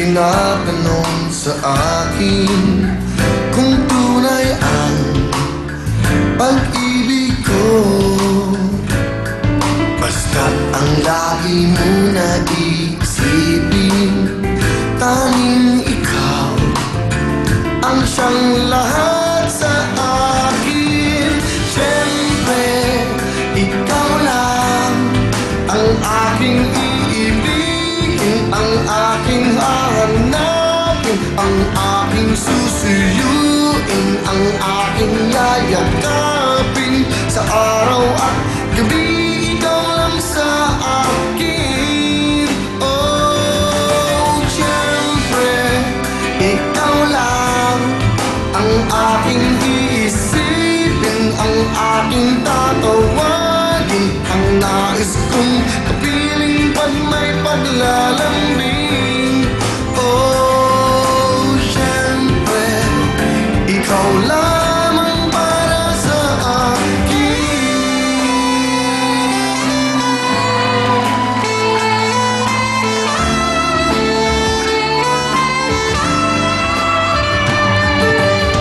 tinatanong sa akin kung tunay ang pag-ibig ko. Basta't ang lagi mo nag-iisipin, tanging ikaw ang siyang lahat sa akin. Siyempre, ikaw lang ang aking iibigin, ang aking hahanapin, ang aking susuyuin, ang aking yayakapin. Sa araw at gabi, ikaw lang sa akin. Oh, siyempre, ikaw lang ang aking iisipin, ang aking tatawagin, ang nais kong kapiling pag may paglalambing. Oh, siyempre, ikaw lamang para sa akin.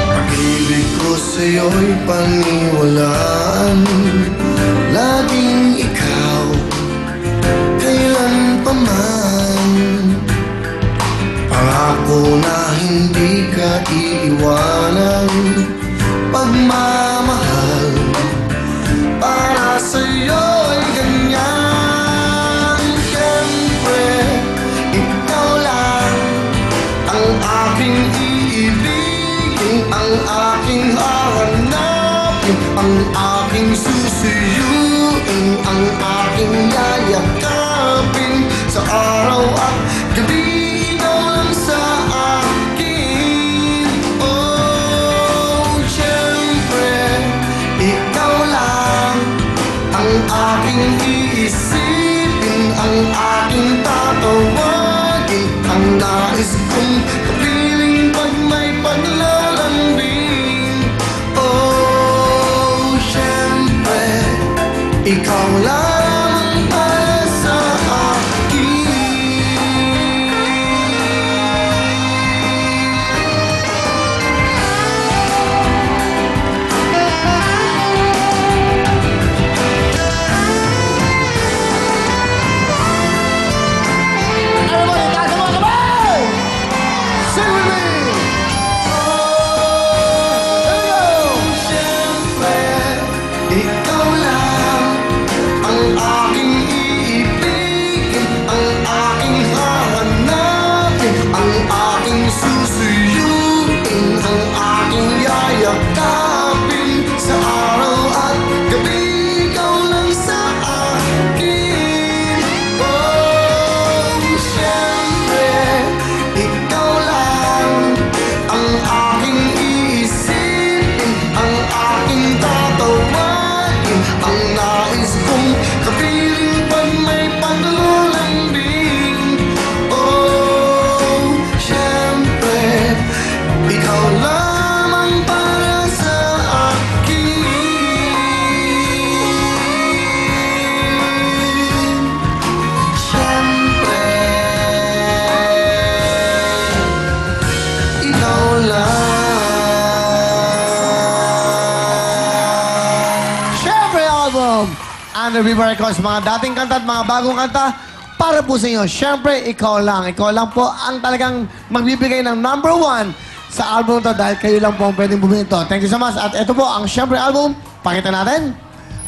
Pag-ibig ko sa'yo'y paniwalaan, laging ikaw, kailan pa man. Pangako na hindi ka iiwanan, pagmamahal para sa'yo'y ganyan. Siyempre, ikaw lang ang aking iibigin, ang aking hahanapin, ang aking susuyuin, ang aking yayakapin. Sa araw at gabi, ikaw lang sa akin. Oh, siyempre, ikaw lang ang aking iisipin, ang aking tatawagin, ang nais kong kapiling pag may paglalambing. Oh, siyempre, ikaw lamang para sa akin. Everybody, dance, come on, come on! Sing with me! Oh, siyempre, ikaw lang ang aking iibigin, ang aking hahanapin, ang aking susuyuin, ang aking yayakapin. Sa araw at gabi, ikaw lang sa akin. Oh, siyempre, ikaw lang ang aking iisipin, ang aking tatawagin, ang nais kong kapiling pag may paglalambing. Oh, siyempre, ikaw lamang para sa akin. Siyempre, ikaw lang. Siyempre, album! Under Viva Records, mga dating kanta at mga bagong kanta para po sa inyo. Siyempre, ikaw lang. Ikaw lang po ang talagang magbibigay ng #1 sa album to dahil kayo lang po ang pwedeng bumili ito. Thank you so much. At ito po ang Siyempre album. Pakita natin.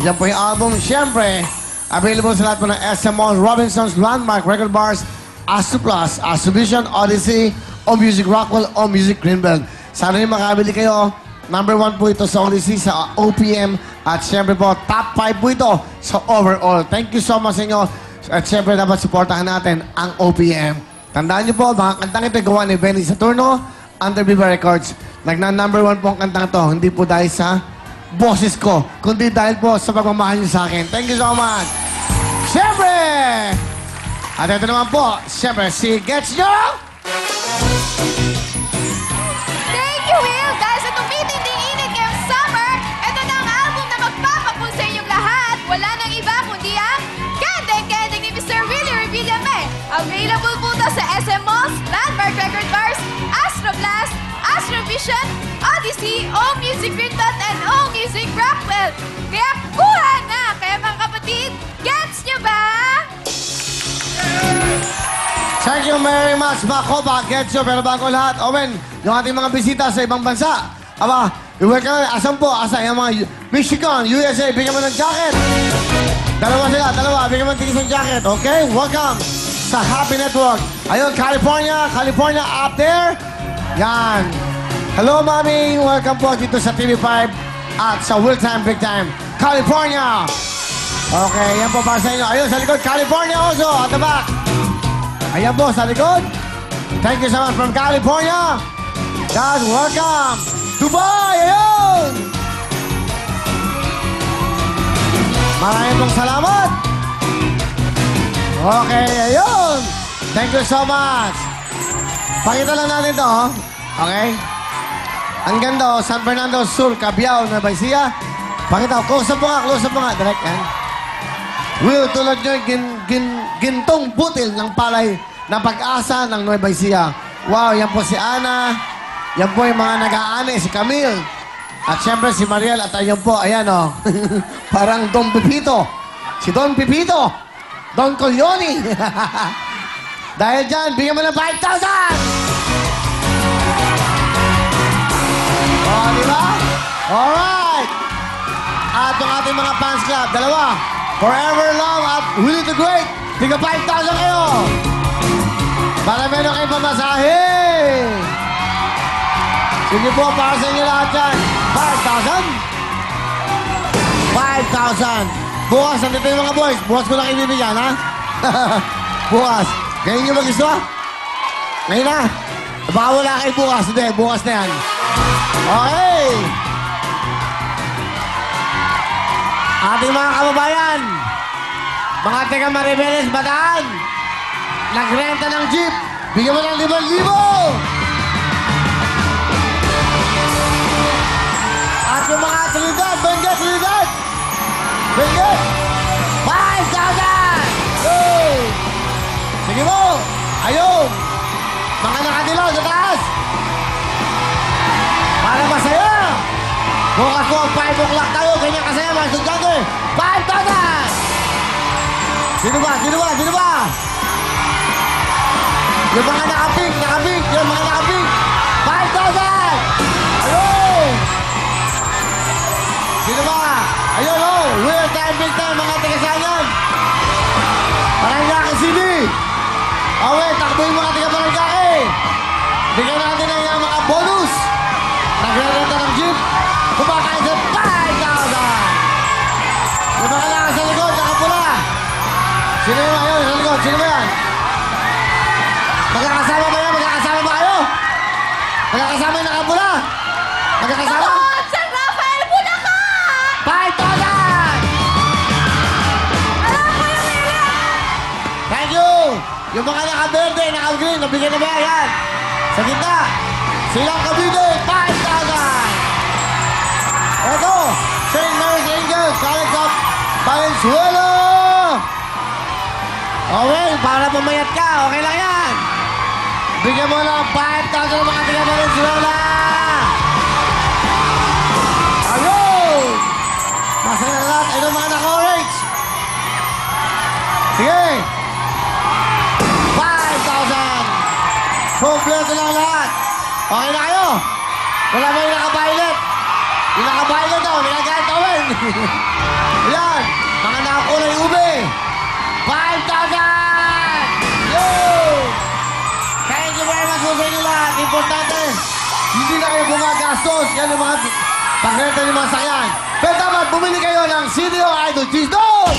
Yan po yung album. Siyempre, available sa lahat po ng SM Malls, Robinsons, Landmark, Record Bars, Asu Plus, Asu Vision, Odyssey, O Music Rockwell, O Music Greenbelt. Sana rin makabili kayo. #1 po ito sa Odyssey, sa OPM. At siyempre po, top 5 po ito sa overall. Thank you so much sa inyo. At siyempre, dapat supportahan natin ang OPM. Tandaan niyo po, mga kantang ito gawa ni Benny Saturno, Under Viva Records. #1 po ang kantang ito. Hindi po dahil sa boses ko, kundi dahil po sa pagmamahal niyo sa akin. Thank you so much. Siyempre! At ito naman po, siyempre, si Gets Nyo! Thank you, Will! Dahil sa tumitinding init ngayong summer, ito na ang album na magpapapun sa inyong lahat. Wala nang iba kundi ang Kendeng Kendeng ni Mr. Willie Revillame. Available po ito sa SM Malls, Landmark Station, Odyssey, O-Music Green Dot, and O-Music Rockwell. Kaya kuha na! Kaya mga kapatid, gets nyo ba? Thank you very much, mga Koba. Gets you, pero bago lahat, Owen, yung ating mga bisita sa ibang bansa. Aba, i-welcome na. Asan po? Asan? Yung mga Michigan, USA, bigyan mo ng jacket. Dalawa sila, dalawa. Bigyan mo ng tigis ng jacket, okay? Welcome sa Happy Network. Ayun, California, California up there. Yan. Hello, Mami. Welcome po dito sa TV5 at sa Will Time, Big Time, California. Okay, yan po para sa inyo. Ayun, sa likod, California also, at the back. Ayan po, sa likod. Thank you so much from California. Guys, welcome. Dubai, ayun! Maraming pong salamat. Okay, ayun. Thank you so much. Pakita lang natin to, oh. Okay? Ang ganda, oh. San Fernando Sur, Cabiao, Nueva Ecija. Pakita, close up mo nga. Direct, yan. Will, tulad nyo, gintong butil ng palay ng pag-asa ng Nueva Ecija. Wow, yan po si Ana. Yan po yung mga nag-aani, si Camille. At syempre si Mariel. At ayun po, ayan o. Parang Don Pipito. Si Don Pipito. Don Coglioni. Dahil dyan, bigyan mo ng 5,000! O, di ba? Alright! At yung ating mga fans club, dalawa. Forever Love at Willie the Great. Tiga 5,000 kayo. Para meron kayong pamasahe. Sige po, para sa inyo lahat yan. 5,000. 5,000. Bukas, nandito yung mga boys. Bukas ko lang ibibigyan, ha? Bukas. Ngayon nyo mag-gusto, ha? Ngayon na. Baka wala kayo bukas. Hindi, bukas na yan. Okay. Ating mga kababayan, mga taga Maribeles, Bataan, nagrenta ng jeep. Bigyan mo ng 5,000. At yung mga Trinidad, Benguet, Trinidad! Benguet! 5,000! Hey! Sige mo! Ayun! Mga nakadilaw sa taas! Para masaya! Bukas po ang 5 o'clock tayo, ganyan kasaya mga estudyante! 5,000! Sino ba? Sino ba? Sino ba? Yung mga nakapink! Yung mga nakapink! 5,000! Ayun! Sino ba? Ayun, oh! Real time, big time, mga tigasangan! Barangay CD! Awe, takbuhin mga tiga-barangay! Bigyan natin na yung mga bonus! Nagrarenta ng jeep! Kumakain sa 5,000! Yung mga lakas sa likod, nakapula! Sino yung ayun, sa likod? Sino ba yan? Magkakasama ba yan? Magkakasama ba kayo? Magkakasama yung nakapula? Magkakasama? Totoo, San Rafael Bulacan! 5,000! Alam ko yung area! Thank you! Yung mga naka-verde, naka-green, nabigyan na ba yan? Sa gitna, silang Cavite, 5,000! Ito, St. Mary's Angels, College of Valenzuela! Okay, para pumayat ka, okay lang yan. Bigyan mo lang 5,000 ng mga tiga Valenzuela! Ayun! Masaya na lahat, ito mga naka-orange. Sige! 5,000! Kompleto lang lahat. Okay na kayo? Wala ba yung naka-violet? Yung naka-violet daw, nilagay ito, Owen. Ayan, mga nakakulay ube. 5,000! Yo! Thank you very much po sa inyo lahat. Importante, hindi na kayo gumagastos. Yan yung mga pagrenta ng mga sakyan. Pero dapat bumili kayo ng CDO Idol Cheese Dog!